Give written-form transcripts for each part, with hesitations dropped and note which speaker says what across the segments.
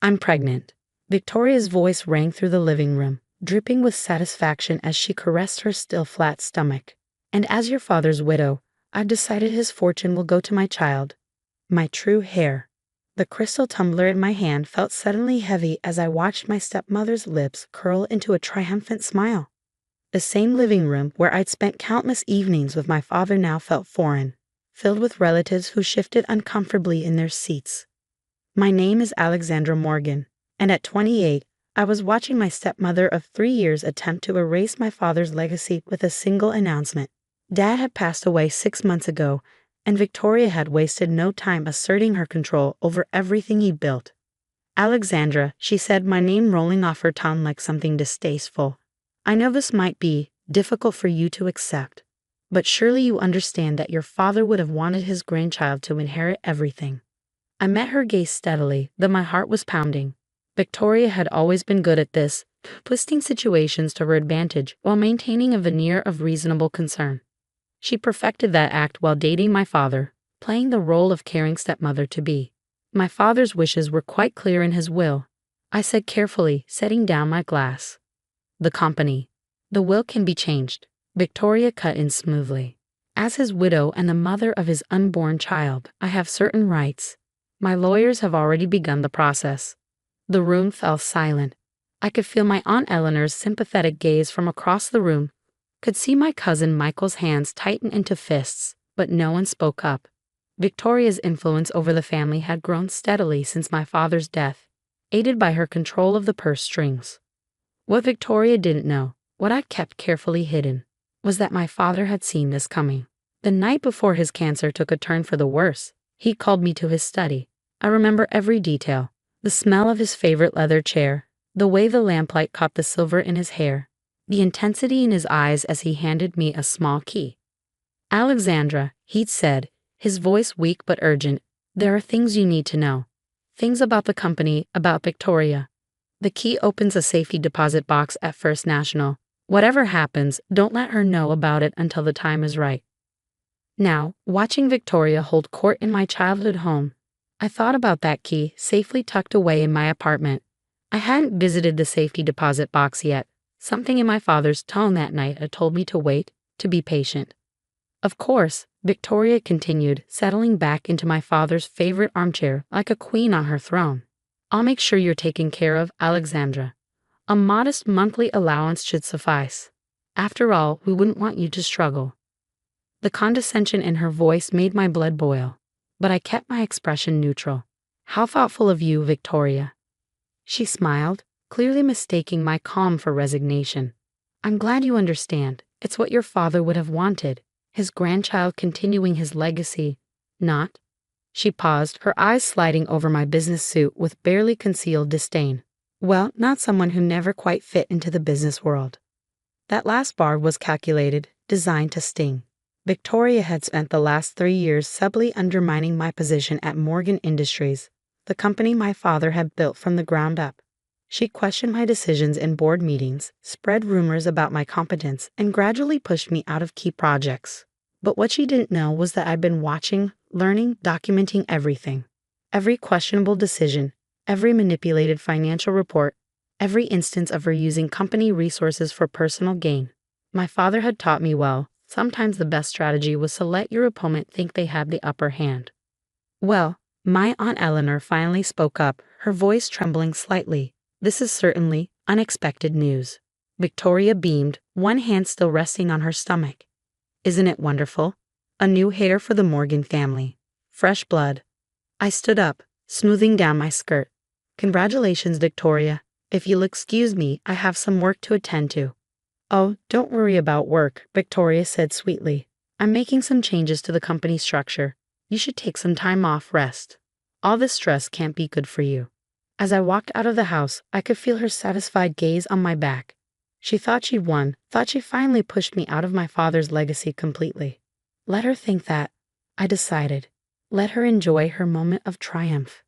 Speaker 1: I'm pregnant. Victoria's voice rang through the living room, dripping with satisfaction as she caressed her still flat stomach. And as your father's widow, I've decided his fortune will go to my child. My true heir. The crystal tumbler in my hand felt suddenly heavy as I watched my stepmother's lips curl into a triumphant smile. The same living room where I'd spent countless evenings with my father now felt foreign, filled with relatives who shifted uncomfortably in their seats. My name is Alexandra Morgan, and at 28, I was watching my stepmother of 3 years attempt to erase my father's legacy with a single announcement. Dad had passed away 6 months ago, and Victoria had wasted no time asserting her control over everything he built. Alexandra, she said, my name rolling off her tongue like something distasteful. I know this might be difficult for you to accept, but surely you understand that your father would have wanted his grandchild to inherit everything. I met her gaze steadily, though my heart was pounding. Victoria had always been good at this, twisting situations to her advantage while maintaining a veneer of reasonable concern. She perfected that act while dating my father, playing the role of caring stepmother-to-be. My father's wishes were quite clear in his will, I said carefully, setting down my glass. The company. The will can be changed, Victoria cut in smoothly. As his widow and the mother of his unborn child, I have certain rights. My lawyers have already begun the process. The room fell silent. I could feel my Aunt Eleanor's sympathetic gaze from across the room, could see my cousin Michael's hands tighten into fists, but no one spoke up. Victoria's influence over the family had grown steadily since my father's death, aided by her control of the purse strings. What Victoria didn't know, what I'd kept carefully hidden, was that my father had seen this coming. The night before his cancer took a turn for the worse, he called me to his study. I remember every detail, the smell of his favorite leather chair, the way the lamplight caught the silver in his hair, the intensity in his eyes as he handed me a small key. Alexandra, he'd said, his voice weak but urgent, there are things you need to know. Things about the company, about Victoria. The key opens a safety deposit box at First National. Whatever happens, don't let her know about it until the time is right. Now, watching Victoria hold court in my childhood home, I thought about that key safely tucked away in my apartment. I hadn't visited the safety deposit box yet. Something in my father's tone that night had told me to wait, to be patient. Of course, Victoria continued, settling back into my father's favorite armchair like a queen on her throne. I'll make sure you're taken care of, Alexandra. A modest monthly allowance should suffice. After all, we wouldn't want you to struggle. The condescension in her voice made my blood boil, but I kept my expression neutral. How thoughtful of you, Victoria. She smiled, clearly mistaking my calm for resignation. I'm glad you understand. It's what your father would have wanted, his grandchild continuing his legacy, not. She paused, her eyes sliding over my business suit with barely concealed disdain. Well, not someone who never quite fit into the business world. That last bar was calculated, designed to sting. Victoria had spent the last 3 years subtly undermining my position at Morgan Industries, the company my father had built from the ground up. She questioned my decisions in board meetings, spread rumors about my competence, and gradually pushed me out of key projects. But what she didn't know was that I'd been watching, learning, documenting everything. Every questionable decision, every manipulated financial report, every instance of her using company resources for personal gain. My father had taught me well, sometimes the best strategy was to let your opponent think they had the upper hand. Well, my Aunt Eleanor finally spoke up, her voice trembling slightly. This is certainly unexpected news. Victoria beamed, one hand still resting on her stomach. Isn't it wonderful? A new heir for the Morgan family. Fresh blood. I stood up, smoothing down my skirt. Congratulations, Victoria. If you'll excuse me, I have some work to attend to. Oh, don't worry about work, Victoria said sweetly. I'm making some changes to the company structure. You should take some time off, rest. All this stress can't be good for you. As I walked out of the house, I could feel her satisfied gaze on my back. She thought she'd won, thought she finally pushed me out of my father's legacy completely. Let her think that, I decided. Let her enjoy her moment of triumph.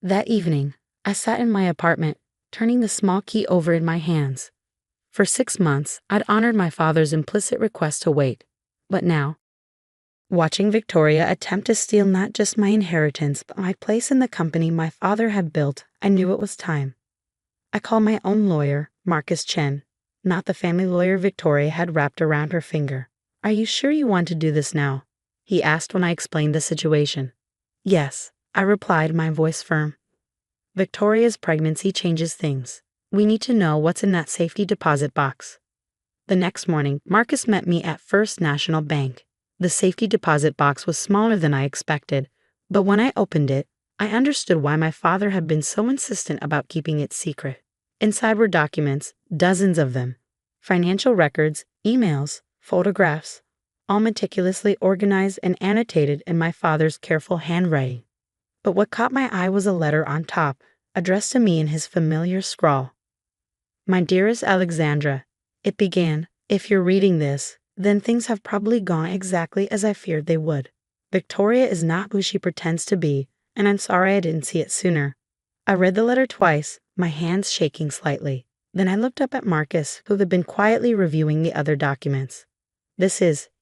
Speaker 1: That evening, I sat in my apartment, turning the small key over in my hands. For 6 months, I'd honored my father's implicit request to wait. But now, watching Victoria attempt to steal not just my inheritance, but my place in the company my father had built, I knew it was time. I called my own lawyer, Marcus Chen, not the family lawyer Victoria had wrapped around her finger. Are you sure you want to do this now? He asked when I explained the situation. Yes, I replied, my voice firm. Victoria's pregnancy changes things. We need to know what's in that safety deposit box. The next morning, Marcus met me at First National Bank. The safety deposit box was smaller than I expected, but when I opened it, I understood why my father had been so insistent about keeping it secret. Inside were documents, dozens of them. Financial records, emails, photographs, all meticulously organized and annotated in my father's careful handwriting. But what caught my eye was a letter on top, addressed to me in his familiar scrawl. My dearest Alexandra, it began, if you're reading this, then things have probably gone exactly as I feared they would. Victoria is not who she pretends to be, and I'm sorry I didn't see it sooner. I read the letter twice, my hands shaking slightly. Then I looked up at Marcus, who had been quietly reviewing the other documents.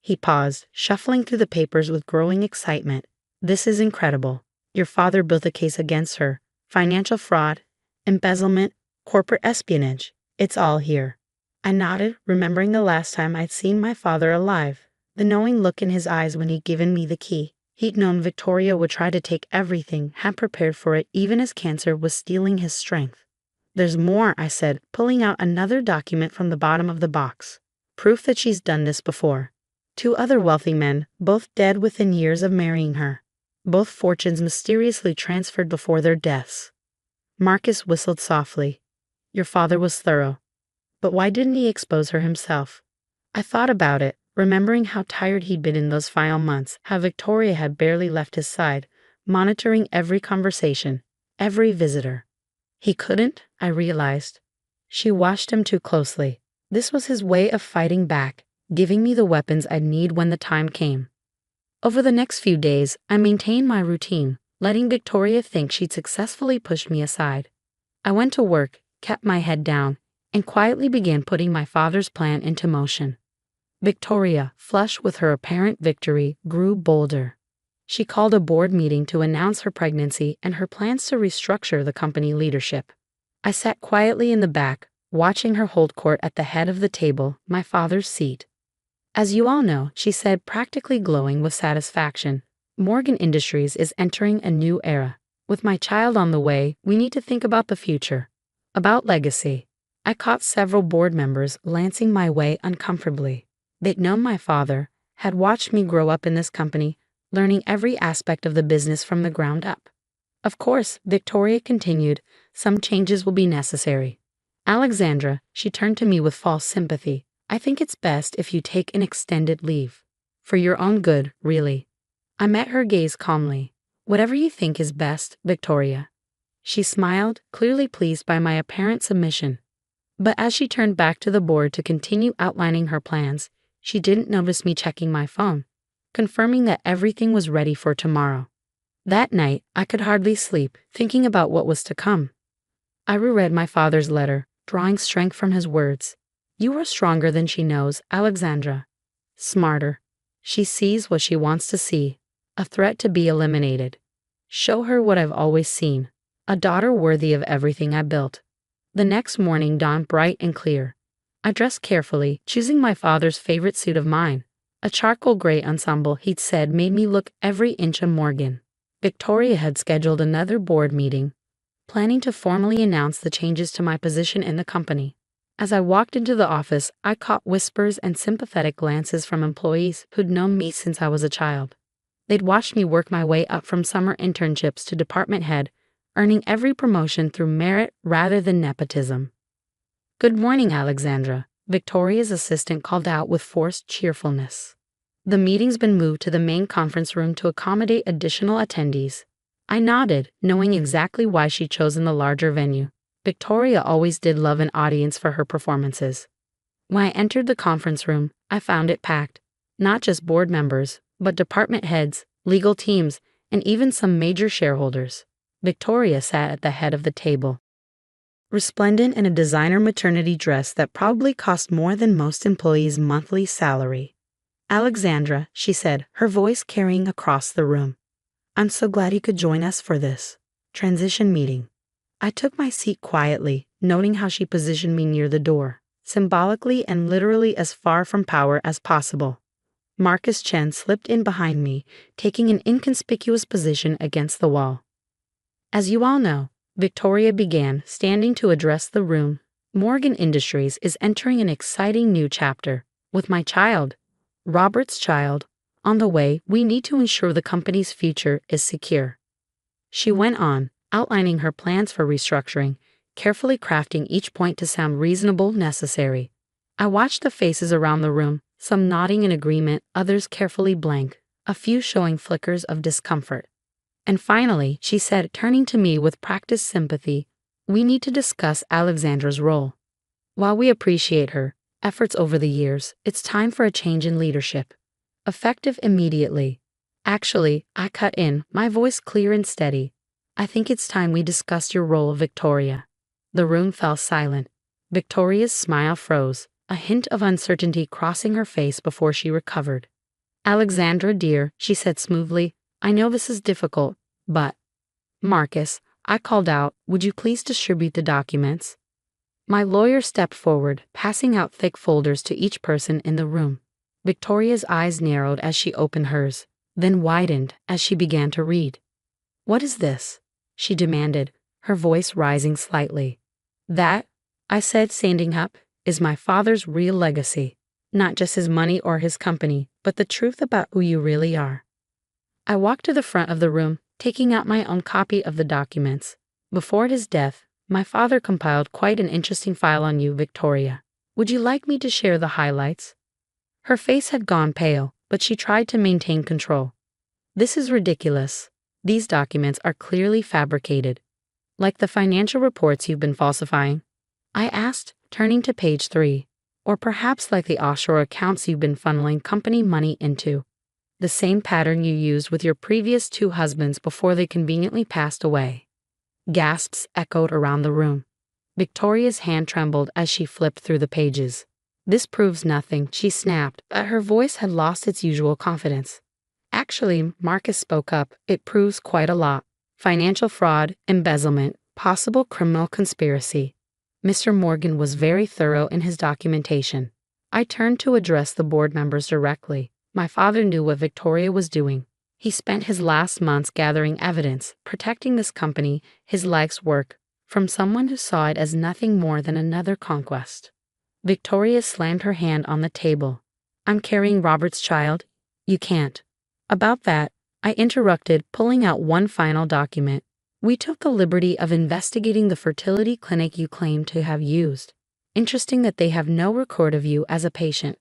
Speaker 1: He paused, shuffling through the papers with growing excitement. This is incredible. Your father built a case against her. Financial fraud, embezzlement, corporate espionage. It's all here. I nodded, remembering the last time I'd seen my father alive. The knowing look in his eyes when he'd given me the key. He'd known Victoria would try to take everything, had prepared for it even as cancer was stealing his strength. There's more, I said, pulling out another document from the bottom of the box. Proof that she's done this before. 2 other wealthy men, both dead within years of marrying her. Both fortunes mysteriously transferred before their deaths. Marcus whistled softly. Your father was thorough. But why didn't he expose her himself? I thought about it, remembering how tired he'd been in those final months, how Victoria had barely left his side, monitoring every conversation, every visitor. He couldn't, I realized. She watched him too closely. This was his way of fighting back, giving me the weapons I'd need when the time came. Over the next few days, I maintained my routine, letting Victoria think she'd successfully pushed me aside. I went to work, kept my head down, and quietly began putting my father's plan into motion. Victoria, flushed with her apparent victory, grew bolder. She called a board meeting to announce her pregnancy and her plans to restructure the company leadership. I sat quietly in the back, watching her hold court at the head of the table, my father's seat. As you all know, she said, practically glowing with satisfaction, Morgan Industries is entering a new era. With my child on the way, we need to think about the future. About legacy. I caught several board members glancing my way uncomfortably. They'd known my father, had watched me grow up in this company, learning every aspect of the business from the ground up. Of course, Victoria continued, some changes will be necessary. Alexandra, she turned to me with false sympathy. I think it's best if you take an extended leave. For your own good, really. I met her gaze calmly. Whatever you think is best, Victoria. She smiled, clearly pleased by my apparent submission. But as she turned back to the board to continue outlining her plans, she didn't notice me checking my phone, confirming that everything was ready for tomorrow. That night, I could hardly sleep, thinking about what was to come. I reread my father's letter, drawing strength from his words. You are stronger than she knows, Alexandra. Smarter. She sees what she wants to see, a threat to be eliminated. Show her what I've always seen, a daughter worthy of everything I built. The next morning dawned bright and clear. I dressed carefully, choosing my father's favorite suit of mine, a charcoal gray ensemble he'd said made me look every inch a Morgan. Victoria had scheduled another board meeting, planning to formally announce the changes to my position in the company. As I walked into the office, I caught whispers and sympathetic glances from employees who'd known me since I was a child. They'd watched me work my way up from summer internships to department head, earning every promotion through merit rather than nepotism. Good morning, Alexandra, Victoria's assistant called out with forced cheerfulness. The meeting's been moved to the main conference room to accommodate additional attendees. I nodded, knowing exactly why she'd chosen the larger venue. Victoria always did love an audience for her performances. When I entered the conference room, I found it packed. Not just board members, but department heads, legal teams, and even some major shareholders. Victoria sat at the head of the table, resplendent in a designer maternity dress that probably cost more than most employees' monthly salary. Alexandra, she said, her voice carrying across the room. I'm so glad you could join us for this transition meeting. I took my seat quietly, noting how she positioned me near the door, symbolically and literally as far from power as possible. Marcus Chen slipped in behind me, taking an inconspicuous position against the wall. As you all know, Victoria began, standing to address the room. Morgan Industries is entering an exciting new chapter. With my child, Robert's child, on the way, we need to ensure the company's future is secure. She went on, outlining her plans for restructuring, carefully crafting each point to sound reasonable, necessary. I watched the faces around the room, some nodding in agreement, others carefully blank, a few showing flickers of discomfort. And finally, she said, turning to me with practiced sympathy, "We need to discuss Alexandra's role. While we appreciate her efforts over the years, it's time for a change in leadership. Effective immediately." Actually, I cut in, my voice clear and steady. "I think it's time we discussed your role, Victoria." The room fell silent. Victoria's smile froze, a hint of uncertainty crossing her face before she recovered. "Alexandra, dear," she said smoothly, "I know this is difficult, but—" "Marcus," I called out, "would you please distribute the documents?" My lawyer stepped forward, passing out thick folders to each person in the room. Victoria's eyes narrowed as she opened hers, then widened as she began to read. "What is this?" she demanded, her voice rising slightly. "That," I said, standing up, "is my father's real legacy. Not just his money or his company, but the truth about who you really are." I walked to the front of the room, taking out my own copy of the documents. Before his death, my father compiled quite an interesting file on you, Victoria. Would you like me to share the highlights? Her face had gone pale, but she tried to maintain control. "This is ridiculous. These documents are clearly fabricated. Like the financial reports you've been falsifying?" I asked, turning to page 3. "Or perhaps like the offshore accounts you've been funneling company money into. The same pattern you used with your previous 2 husbands before they conveniently passed away." Gasps echoed around the room. Victoria's hand trembled as she flipped through the pages. "This proves nothing," she snapped, but her voice had lost its usual confidence. "Actually," Marcus spoke up, "it proves quite a lot. Financial fraud, embezzlement, possible criminal conspiracy." Mr. Morgan was very thorough in his documentation. I turned to address the board members directly. My father knew what Victoria was doing. He spent his last months gathering evidence, protecting this company, his life's work, from someone who saw it as nothing more than another conquest. Victoria slammed her hand on the table. "I'm carrying Robert's child. You can't." "About that," I interrupted, pulling out one final document. "We took the liberty of investigating the fertility clinic you claim to have used. Interesting that they have no record of you as a patient."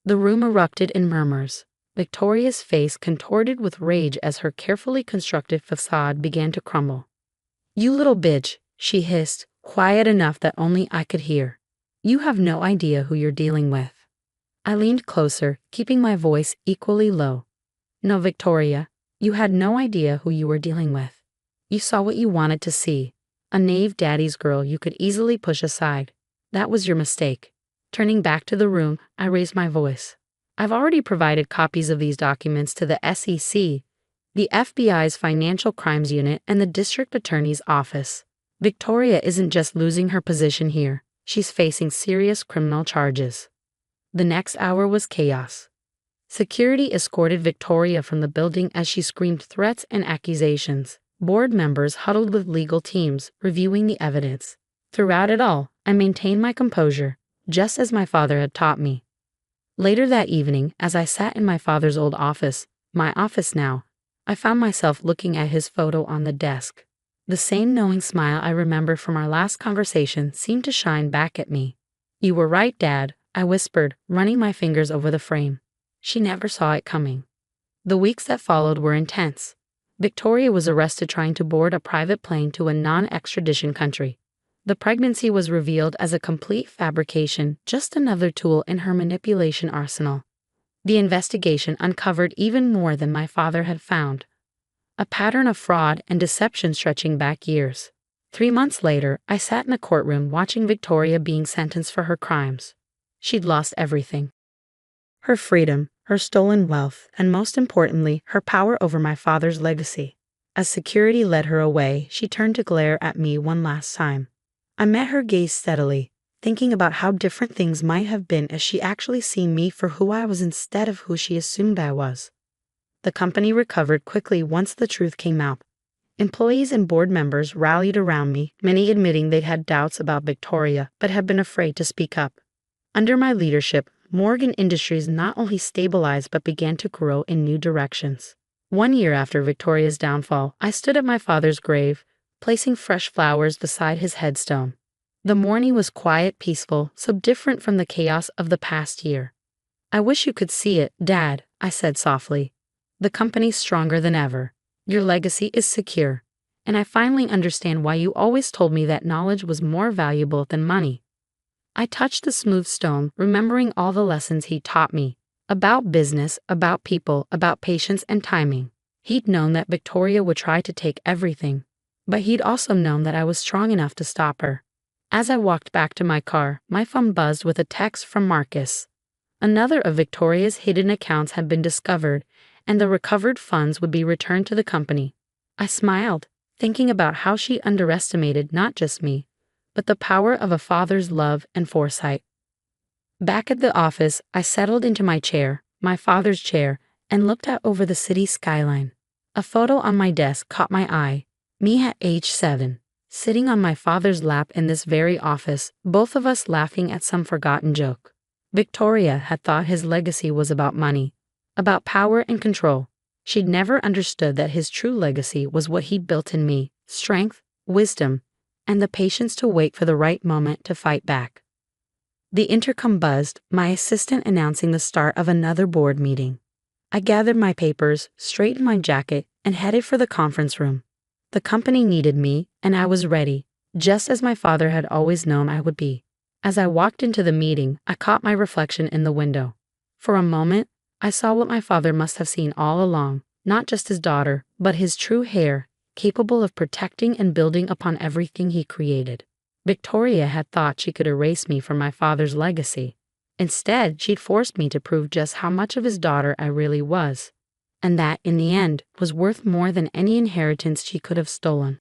Speaker 1: The room erupted in murmurs. Victoria's face contorted with rage as her carefully constructed facade began to crumble. "You little bitch," she hissed, quiet enough that only I could hear. "You have no idea who you're dealing with." I leaned closer, keeping my voice equally low. "No, Victoria, you had no idea who you were dealing with. You saw what you wanted to see, a naive daddy's girl you could easily push aside. That was your mistake." Turning back to the room, I raised my voice. "I've already provided copies of these documents to the SEC, the FBI's Financial Crimes Unit, and the District Attorney's Office. Victoria isn't just losing her position here, she's facing serious criminal charges." The next hour was chaos. Security escorted Victoria from the building as she screamed threats and accusations. Board members huddled with legal teams, reviewing the evidence. Throughout it all, I maintained my composure, just as my father had taught me. Later that evening, as I sat in my father's old office, my office now, I found myself looking at his photo on the desk. The same knowing smile I remember from our last conversation seemed to shine back at me. "You were right, Dad," I whispered, running my fingers over the frame. She never saw it coming. The weeks that followed were intense. Victoria was arrested trying to board a private plane to a non-extradition country. The pregnancy was revealed as a complete fabrication, just another tool in her manipulation arsenal. The investigation uncovered even more than my father had found. A pattern of fraud and deception stretching back years. 3 months later, I sat in a courtroom watching Victoria being sentenced for her crimes. She'd lost everything. Her freedom, her stolen wealth, and most importantly, her power over my father's legacy. As security led her away, she turned to glare at me one last time. I met her gaze steadily, thinking about how different things might have been if she actually seen me for who I was instead of who she assumed I was. The company recovered quickly once the truth came out. Employees and board members rallied around me, many admitting they'd had doubts about Victoria but had been afraid to speak up. Under my leadership, Morgan Industries not only stabilized but began to grow in new directions. 1 year after Victoria's downfall, I stood at my father's grave, placing fresh flowers beside his headstone. The morning was quiet, peaceful, so different from the chaos of the past year. "I wish you could see it, Dad," I said softly. "The company's stronger than ever. Your legacy is secure. And I finally understand why you always told me that knowledge was more valuable than money." I touched the smooth stone, remembering all the lessons he taught me. About business, about people, about patience and timing. He'd known that Victoria would try to take everything, but he'd also known that I was strong enough to stop her. As I walked back to my car, my phone buzzed with a text from Marcus. Another of Victoria's hidden accounts had been discovered, and the recovered funds would be returned to the company. I smiled, thinking about how she underestimated not just me, but the power of a father's love and foresight. Back at the office, I settled into my chair, my father's chair, and looked out over the city skyline. A photo on my desk caught my eye, me at age 7, sitting on my father's lap in this very office, both of us laughing at some forgotten joke. Victoria had thought his legacy was about money, about power and control. She'd never understood that his true legacy was what he'd built in me: strength, wisdom, and the patience to wait for the right moment to fight back. The intercom buzzed, my assistant announcing the start of another board meeting. I gathered my papers, straightened my jacket, and headed for the conference room. The company needed me, and I was ready, just as my father had always known I would be. As I walked into the meeting, I caught my reflection in the window. For a moment, I saw what my father must have seen all along, not just his daughter, but his true heir, capable of protecting and building upon everything he created. Victoria had thought she could erase me from my father's legacy. Instead, she'd forced me to prove just how much of his daughter I really was, and that, in the end, was worth more than any inheritance she could have stolen.